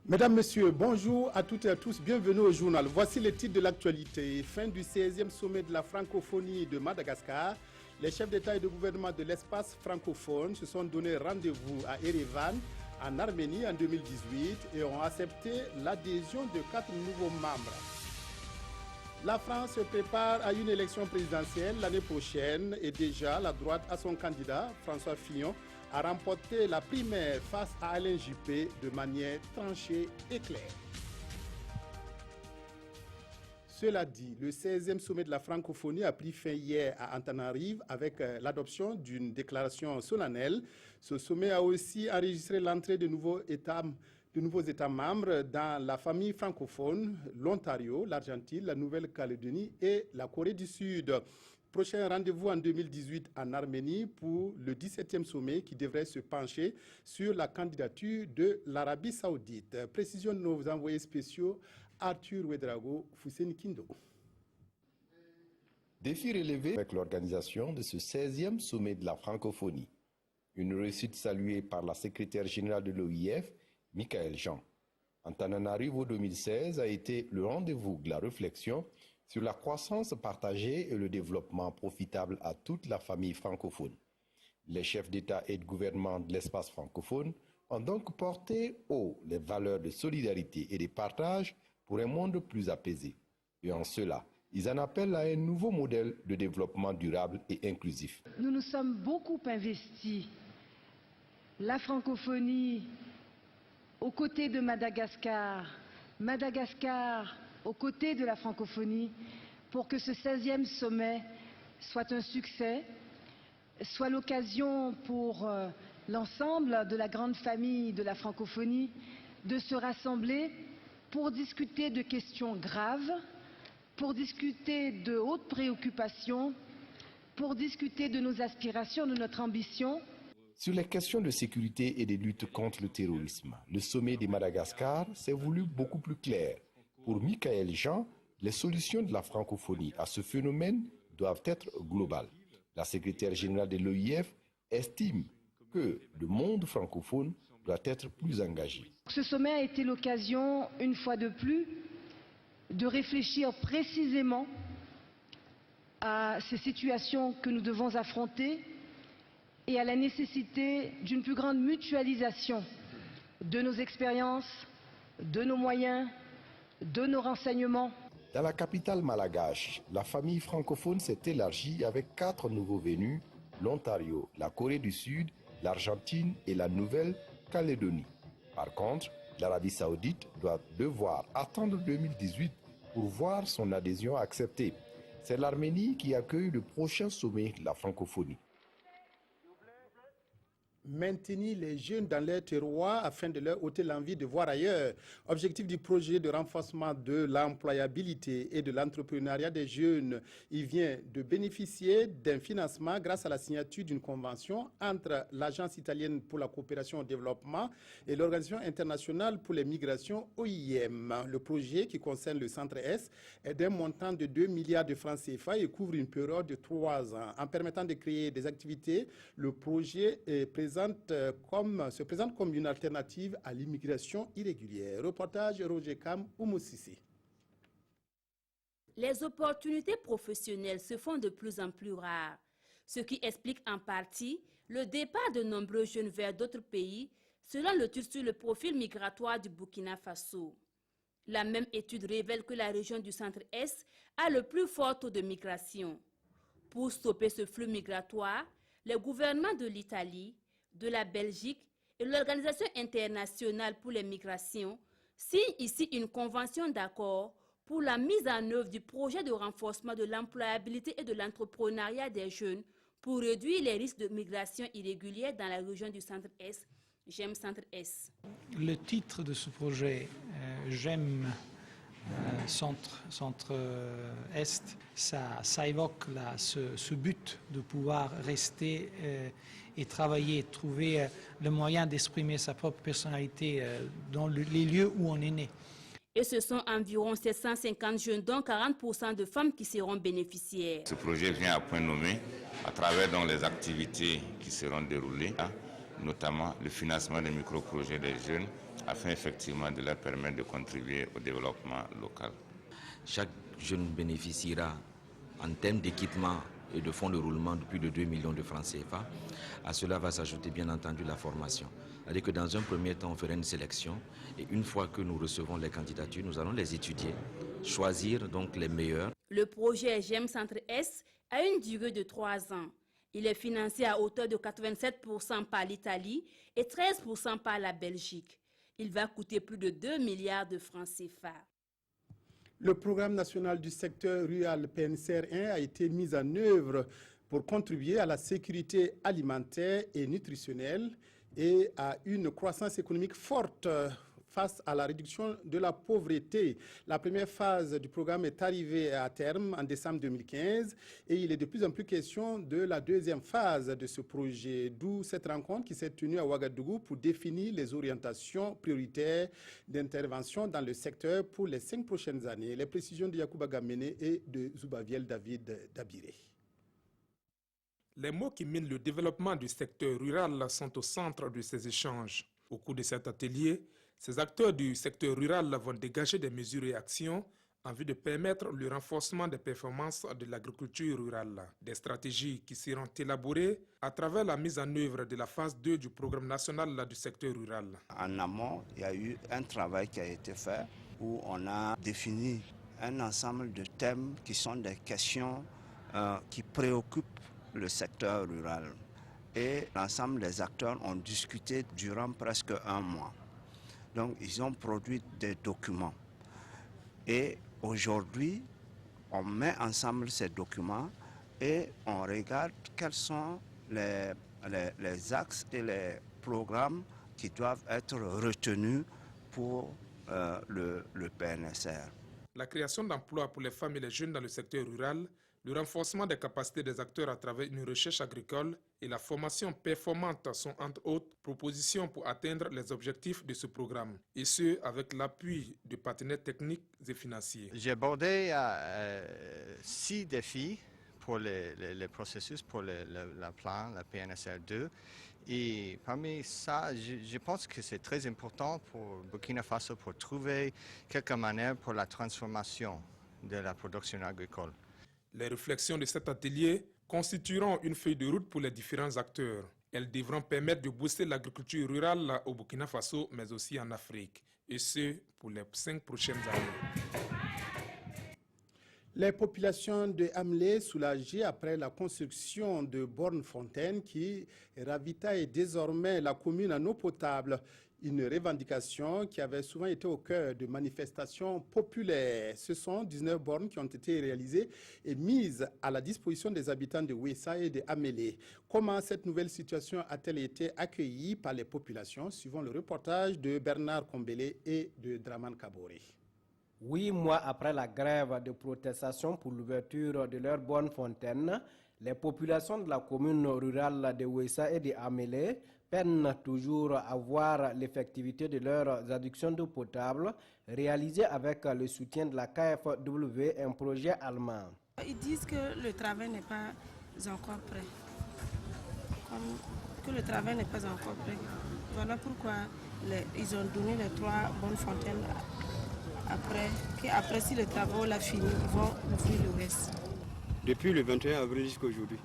Mesdames, Messieurs, bonjour à toutes et à tous, bienvenue au journal. Voici les titres de l'actualité. Fin du 16e sommet de la francophonie de Madagascar. Les chefs d'État et de gouvernement de l'espace francophone se sont donné rendez-vous à Erevan, en Arménie, en 2018 et ont accepté l'adhésion de 4 nouveaux membres. La France se prépare à une élection présidentielle l'année prochaine et déjà la droite a son candidat, François Fillon, a remporté la primaire face à Alain Juppé de manière tranchée et claire. Cela dit, le 16e sommet de la francophonie a pris fin hier à Antananarive avec l'adoption d'une déclaration solennelle. Ce sommet a aussi enregistré l'entrée de nouveaux États membres dans la famille francophone, l'Ontario, l'Argentine, la Nouvelle-Calédonie et la Corée du Sud. Prochain rendez-vous en 2018 en Arménie pour le 17e sommet qui devrait se pencher sur la candidature de l'Arabie Saoudite. Précision de nos envoyés spéciaux Arthur Ouedraogo, Fousseni Kindo. Défi relevé avec l'organisation de ce 16e sommet de la francophonie. Une réussite saluée par la secrétaire générale de l'OIF, Michaël Jean. Antananarivo 2016 a été le rendez-vous de la réflexion sur la croissance partagée et le développement profitable à toute la famille francophone. Les chefs d'État et de gouvernement de l'espace francophone ont donc porté haut les valeurs de solidarité et de partage pour un monde plus apaisé. Et en cela, ils en appellent à un nouveau modèle de développement durable et inclusif. Nous nous sommes beaucoup investis, la francophonie aux côtés de Madagascar, Madagascar aux côtés de la francophonie, pour que ce 16e sommet soit un succès, soit l'occasion pour l'ensemble de la grande famille de la francophonie de se rassembler pour discuter de questions graves, pour discuter de hautes préoccupations, pour discuter de nos aspirations, de notre ambition. Sur les questions de sécurité et de lutte contre le terrorisme, le sommet de Madagascar s'est voulu beaucoup plus clair. Pour Michaël Jean, les solutions de la francophonie à ce phénomène doivent être globales. La secrétaire générale de l'OIF estime que le monde francophone doit être plus engagé. Ce sommet a été l'occasion, une fois de plus, de réfléchir précisément à ces situations que nous devons affronter et à la nécessité d'une plus grande mutualisation de nos expériences, de nos moyens, de nos renseignements. Dans la capitale malgache, la famille francophone s'est élargie avec 4 nouveaux venus, l'Ontario, la Corée du Sud, l'Argentine et la Nouvelle-Calédonie. Par contre, l'Arabie Saoudite doit devoir attendre 2018 pour voir son adhésion acceptée. C'est l'Arménie qui accueille le prochain sommet de la francophonie. Maintenir les jeunes dans leur terroir afin de leur ôter l'envie de voir ailleurs. Objectif du projet de renforcement de l'employabilité et de l'entrepreneuriat des jeunes. Il vient de bénéficier d'un financement grâce à la signature d'une convention entre l'Agence italienne pour la coopération au développement et l'Organisation internationale pour les migrations OIM. Le projet qui concerne le Centre S est d'un montant de 2 milliards de francs CFA et couvre une période de 3 ans. En permettant de créer des activités, le projet se présente comme une alternative à l'immigration irrégulière. Reportage Roger Kam Oumoussissi. Les opportunités professionnelles se font de plus en plus rares, ce qui explique en partie le départ de nombreux jeunes vers d'autres pays, selon l'étude sur le profil migratoire du Burkina Faso. La même étude révèle que la région du Centre-Est a le plus fort taux de migration. Pour stopper ce flux migratoire, les gouvernements de l'Italie, de la Belgique et l'Organisation internationale pour les migrations signent ici une convention d'accord pour la mise en œuvre du projet de renforcement de l'employabilité et de l'entrepreneuriat des jeunes pour réduire les risques de migration irrégulière dans la région du Centre-Est, GEM Centre-Est. Le titre de ce projet, GEM Centre-Est, ça évoque ce but de pouvoir rester et travailler, trouver le moyen d'exprimer sa propre personnalité dans les lieux où on est né. Et ce sont environ 750 jeunes, dont 40% de femmes qui seront bénéficiaires. Ce projet vient à point nommé à travers les activités qui seront déroulées, notamment le financement des micro-projets des jeunes afin effectivement de leur permettre de contribuer au développement local. Chaque jeune bénéficiera en termes d'équipement et de fonds de roulement de plus de 2 millions de francs CFA. À cela va s'ajouter bien entendu la formation. C'est-à-dire que dans un premier temps, on fera une sélection et une fois que nous recevons les candidatures, nous allons les étudier, choisir donc les meilleurs. Le projet GEM Centre Est a une durée de 3 ans. Il est financé à hauteur de 87% par l'Italie et 13% par la Belgique. Il va coûter plus de 2 milliards de francs CFA. Le programme national du secteur rural PNCR 1 a été mis en œuvre pour contribuer à la sécurité alimentaire et nutritionnelle et à une croissance économique forte face à la réduction de la pauvreté. La première phase du programme est arrivée à terme en décembre 2015 et il est de plus en plus question de la deuxième phase de ce projet, d'où cette rencontre qui s'est tenue à Ouagadougou pour définir les orientations prioritaires d'intervention dans le secteur pour les 5 prochaines années. Les précisions de Yacouba Gamene et de Zoubaviel David Dabiré. Les mots qui minent le développement du secteur rural sont au centre de ces échanges. Au cours de cet atelier, ces acteurs du secteur rural vont dégager des mesures et actions en vue de permettre le renforcement des performances de l'agriculture rurale. Des stratégies qui seront élaborées à travers la mise en œuvre de la phase 2 du programme national du secteur rural. En amont, il y a eu un travail qui a été fait où on a défini un ensemble de thèmes qui sont des questions qui préoccupent le secteur rural. Et l'ensemble des acteurs ont discuté durant presque un mois. Donc, ils ont produit des documents. Et aujourd'hui, on met ensemble ces documents et on regarde quels sont les axes et les programmes qui doivent être retenus pour le PNSR. La création d'emplois pour les femmes et les jeunes dans le secteur rural, le renforcement des capacités des acteurs à travers une recherche agricole et la formation performante sont entre autres propositions pour atteindre les objectifs de ce programme, et ce avec l'appui de partenaires techniques et financiers. J'ai abordé 6 défis pour le processus, pour le plan, la PNSR 2. Et parmi ça, je pense que c'est très important pour Burkina Faso pour trouver quelques manières pour la transformation de la production agricole. Les réflexions de cet atelier constitueront une feuille de route pour les différents acteurs. Elles devront permettre de booster l'agriculture rurale au Burkina Faso, mais aussi en Afrique, et ce pour les 5 prochaines années. Les populations de Amlé soulagées après la construction de bornes fontaines qui ravitaillent désormais la commune en eau potable. Une revendication qui avait souvent été au cœur de manifestations populaires. Ce sont 19 bornes qui ont été réalisées et mises à la disposition des habitants de Ouessa et de Amélé. Comment cette nouvelle situation a-t-elle été accueillie par les populations? Suivant le reportage de Bernard Kombélé et de Draman Kaboré. 8 mois après la grève de protestation pour l'ouverture de leur bonne fontaine, les populations de la commune rurale de Ouessa et de Amélé peinent toujours à voir l'effectivité de leurs adductions d'eau potable réalisées avec le soutien de la KfW, un projet allemand. Ils disent que le travail n'est pas encore prêt. Voilà pourquoi ils ont donné les 3 bonnes fontaines. Après, si le travail l'a fini, ils vont ouvrir le reste. Depuis le 21 avril jusqu'à aujourd'hui.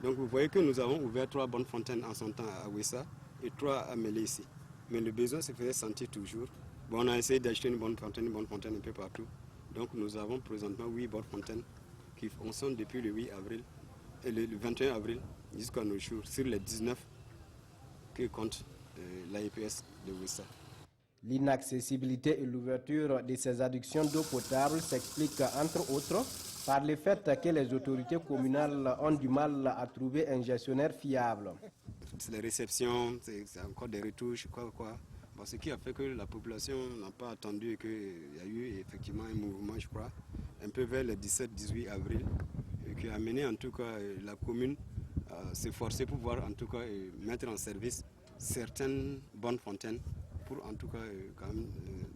Donc vous voyez que nous avons ouvert 3 bonnes fontaines en son temps à Ouessa et 3 à Mélé ici. Mais le besoin se faisait sentir toujours. Bon, on a essayé d'acheter une bonne fontaine un peu partout. Donc nous avons présentement 8 bonnes fontaines qui fonctionnent depuis le 8 avril et le 21 avril jusqu'à nos jours sur les 19 que compte l'AEPS de Ouessa. L'inaccessibilité et l'ouverture de ces adductions d'eau potable s'expliquent entre autres par le fait que les autorités communales ont du mal à trouver un gestionnaire fiable. Les réceptions, c'est encore des retouches, quoi. Bon, ce qui a fait que la population n'a pas attendu et qu'il y a eu effectivement un mouvement, je crois, un peu vers le 17-18 avril, et qui a amené en tout cas la commune à s'efforcer pour pouvoir en tout cas mettre en service certaines bonnes fontaines pour en tout cas quand même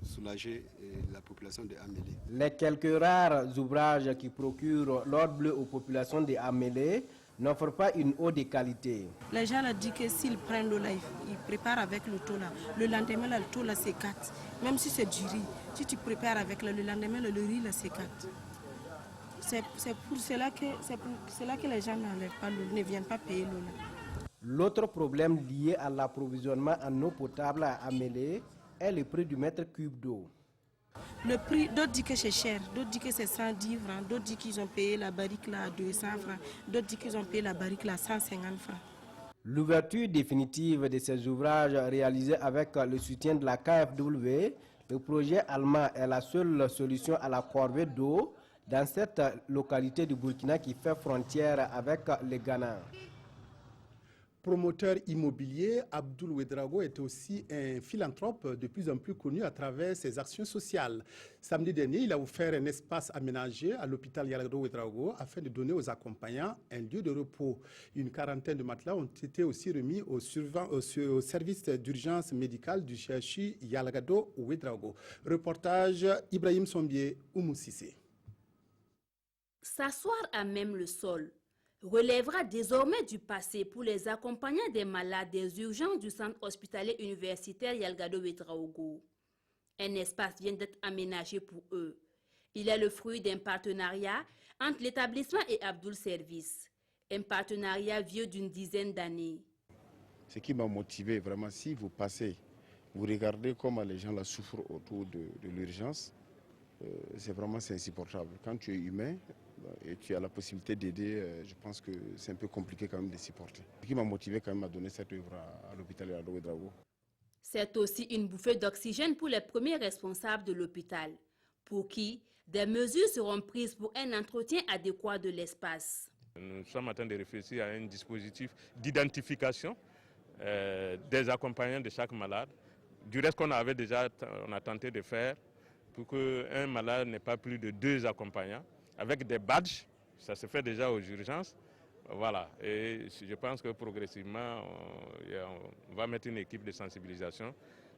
soulager la population de Amélé. Les quelques rares ouvrages qui procurent l'ordre bleu aux populations de Amélé n'offre pas une eau de qualité. Les gens leur disent que s'ils prennent l'eau là, ils préparent avec le taux là. Le lendemain, là, le taux là s'écarte. Même si c'est du riz, si tu prépares avec le lendemain, le riz là s'écarte. C'est pour cela que les gens ne viennent pas payer l'eau là. L'autre problème lié à l'approvisionnement en eau potable à Amélé est le prix du mètre cube d'eau. Le prix, d'autres disent que c'est cher, d'autres disent que c'est 110 francs, d'autres disent qu'ils ont payé la barrique là à 200 francs, d'autres disent qu'ils ont payé la barrique là à 150 francs. L'ouverture définitive de ces ouvrages réalisés avec le soutien de la KfW, le projet allemand est la seule solution à la corvée d'eau dans cette localité du Burkina qui fait frontière avec le Ghana. Promoteur immobilier, Abdoul Ouedraogo est aussi un philanthrope de plus en plus connu à travers ses actions sociales. Samedi dernier, il a offert un espace aménagé à l'hôpital Yalgado Ouedraogo afin de donner aux accompagnants un lieu de repos. Une quarantaine de matelas ont été aussi remis au service d'urgence médicale du CHU Yalgado Ouedraogo. Reportage Ibrahim Sombié, Oumou Sissé. S'asseoir à même le sol relèvera désormais du passé pour les accompagnants des malades des urgences du centre hospitalier universitaire Yalgado Ouedraogo. Un espace vient d'être aménagé pour eux. Il est le fruit d'un partenariat entre l'établissement et Abdoul Service, un partenariat vieux d'une dizaine d'années. Ce qui m'a motivé vraiment, si vous passez, vous regardez comment les gens là souffrent autour de l'urgence, c'est vraiment insupportable. Quand tu es humain et tu as la possibilité d'aider, je pense que c'est un peu compliqué quand même de supporter. Ce qui m'a motivé quand même à donner cette œuvre à l'hôpital Yalgado Ouedraogo. C'est aussi une bouffée d'oxygène pour les premiers responsables de l'hôpital, pour qui des mesures seront prises pour un entretien adéquat de l'espace. Nous sommes en train de réfléchir à un dispositif d'identification des accompagnants de chaque malade. Du reste qu'on avait déjà tenté de faire pour qu'un malade n'ait pas plus de 2 accompagnants. Avec des badges, ça se fait déjà aux urgences. Voilà, et je pense que progressivement, on va mettre une équipe de sensibilisation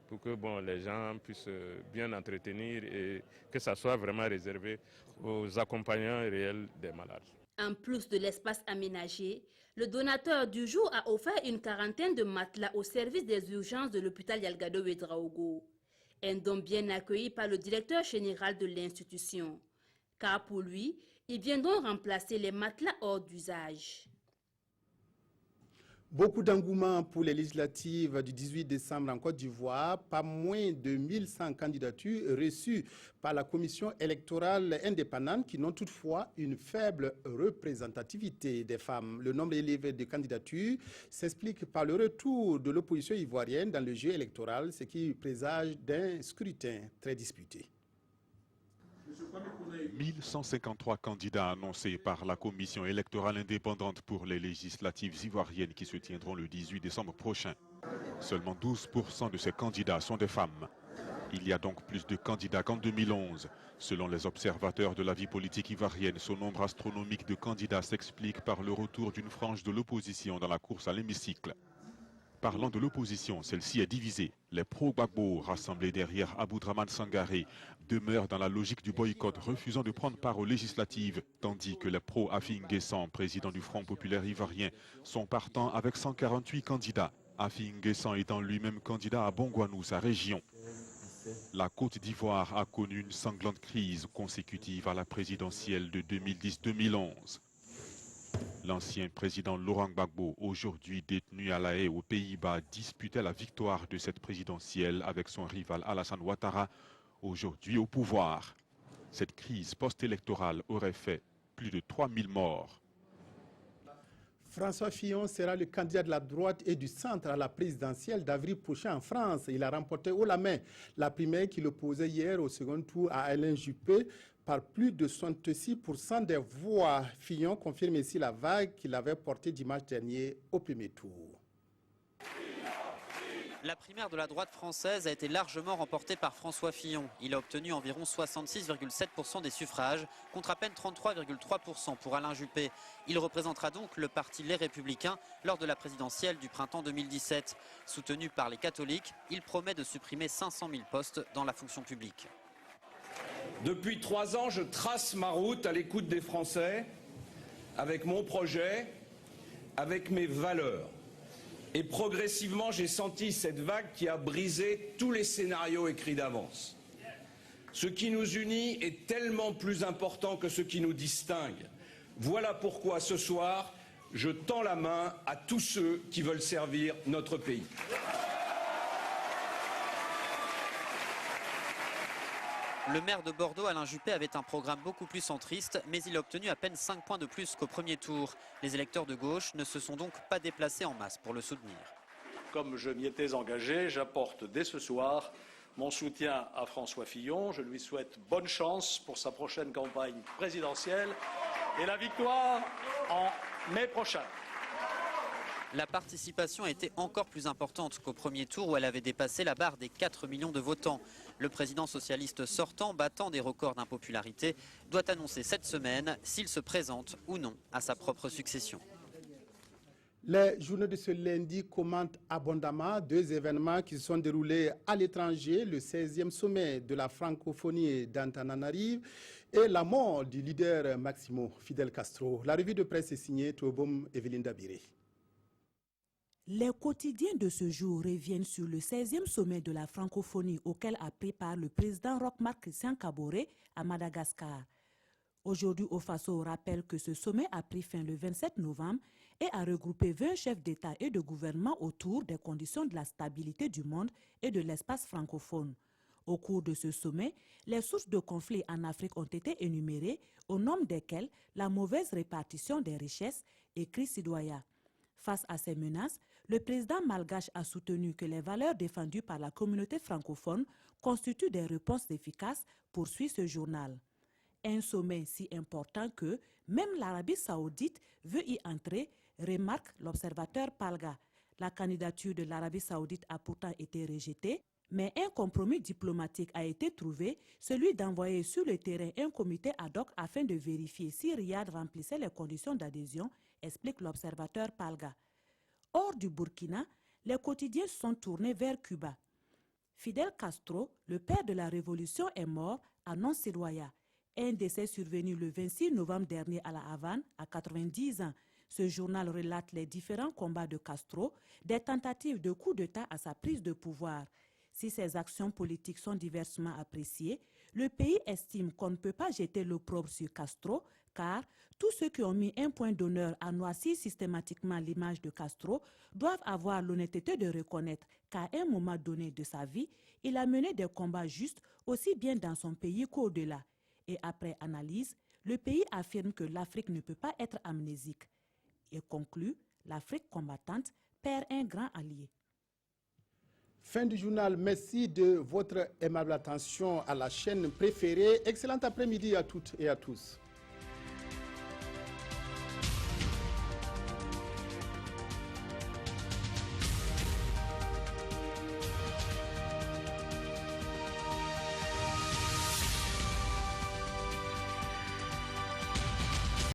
pour que les gens puissent bien entretenir et que ça soit vraiment réservé aux accompagnants réels des malades. En plus de l'espace aménagé, le donateur du jour a offert une quarantaine de matelas au service des urgences de l'hôpital Yalgado Ouedraogo. Un don bien accueilli par le directeur général de l'institution. Car pour lui, ils viendront remplacer les matelas hors d'usage. Beaucoup d'engouement pour les législatives du 18 décembre en Côte d'Ivoire. Pas moins de 1100 candidatures reçues par la commission électorale indépendante qui n'ont toutefois une faible représentativité des femmes. Le nombre élevé de candidatures s'explique par le retour de l'opposition ivoirienne dans le jeu électoral, ce qui présage d'un scrutin très disputé. 1153 candidats annoncés par la commission électorale indépendante pour les législatives ivoiriennes qui se tiendront le 18 décembre prochain. Seulement 12% de ces candidats sont des femmes. Il y a donc plus de candidats qu'en 2011. Selon les observateurs de la vie politique ivoirienne, ce nombre astronomique de candidats s'explique par le retour d'une frange de l'opposition dans la course à l'hémicycle. Parlant de l'opposition, celle-ci est divisée. Les pro-Gbagbo, rassemblés derrière Aboudraman Sangaré, demeurent dans la logique du boycott, refusant de prendre part aux législatives, tandis que les pro-Afi N'Guessan, président du Front populaire ivoirien, sont partants avec 148 candidats. Afi N'Guessan étant lui-même candidat à Bongouanou, sa région. La Côte d'Ivoire a connu une sanglante crise consécutive à la présidentielle de 2010-2011. L'ancien président Laurent Gbagbo, aujourd'hui détenu à La Haye aux Pays-Bas, disputait la victoire de cette présidentielle avec son rival Alassane Ouattara, aujourd'hui au pouvoir. Cette crise post-électorale aurait fait plus de 3000 morts. François Fillon sera le candidat de la droite et du centre à la présidentielle d'avril prochain en France. Il a remporté haut la main la primaire qu'il opposait hier au second tour à Alain Juppé par plus de 66% des voix. Fillon confirme ici la vague qu'il avait portée dimanche dernier au premier tour. La primaire de la droite française a été largement remportée par François Fillon. Il a obtenu environ 66,7% des suffrages, contre à peine 33,3% pour Alain Juppé. Il représentera donc le parti Les Républicains lors de la présidentielle du printemps 2017. Soutenu par les catholiques, il promet de supprimer 500 000 postes dans la fonction publique. Depuis 3 ans, je trace ma route à l'écoute des Français avec mon projet avec mes valeurs. Et progressivement, j'ai senti cette vague qui a brisé tous les scénarios écrits d'avance. Ce qui nous unit est tellement plus important que ce qui nous distingue. Voilà pourquoi ce soir, je tends la main à tous ceux qui veulent servir notre pays. Le maire de Bordeaux, Alain Juppé, avait un programme beaucoup plus centriste, mais il a obtenu à peine 5 points de plus qu'au premier tour. Les électeurs de gauche ne se sont donc pas déplacés en masse pour le soutenir. Comme je m'y étais engagé, j'apporte dès ce soir mon soutien à François Fillon. Je lui souhaite bonne chance pour sa prochaine campagne présidentielle et la victoire en mai prochain. La participation a été encore plus importante qu'au premier tour où elle avait dépassé la barre des 4 millions de votants. Le président socialiste sortant, battant des records d'impopularité, doit annoncer cette semaine s'il se présente ou non à sa propre succession. Les journaux de ce lundi commentent abondamment deux événements qui se sont déroulés à l'étranger, le 16e sommet de la francophonie d'Antananarive et la mort du leader Maximo Fidel Castro. La revue de presse est signée Tobom Evelyne Dabiré. Les quotidiens de ce jour reviennent sur le 16e sommet de la francophonie auquel a pris part le président Roch-Marc Christian Kaboré à Madagascar. Aujourd'hui, Ofaso rappelle que ce sommet a pris fin le 27 novembre et a regroupé 20 chefs d'État et de gouvernement autour des conditions de la stabilité du monde et de l'espace francophone. Au cours de ce sommet, les sources de conflits en Afrique ont été énumérées, au nombre desquelles la mauvaise répartition des richesses, écrit Sidoya. Face à ces menaces, le président malgache a soutenu que les valeurs défendues par la communauté francophone constituent des réponses efficaces, poursuit ce journal. Un sommet si important que même l'Arabie saoudite veut y entrer, remarque l'observateur Palga. La candidature de l'Arabie saoudite a pourtant été rejetée, mais un compromis diplomatique a été trouvé, celui d'envoyer sur le terrain un comité ad hoc afin de vérifier si Riyad remplissait les conditions d'adhésion, explique l'observateur Palga. Hors du Burkina, les quotidiens sont tournés vers Cuba. Fidel Castro, le père de la révolution, est mort, annonce Sidoya. Un décès survenu le 26 novembre dernier à La Havane, à 90 ans. Ce journal relate les différents combats de Castro, des tentatives de coup d'État à sa prise de pouvoir. Si ces actions politiques sont diversement appréciées, le pays estime qu'on ne peut pas jeter l'opprobre sur Castro, car tous ceux qui ont mis un point d'honneur à noircir systématiquement l'image de Castro doivent avoir l'honnêteté de reconnaître qu'à un moment donné de sa vie, il a mené des combats justes aussi bien dans son pays qu'au-delà. Et après analyse, le pays affirme que l'Afrique ne peut pas être amnésique. Et conclut, l'Afrique combattante perd un grand allié. Fin du journal. Merci de votre aimable attention à la chaîne préférée. Excellent après-midi à toutes et à tous.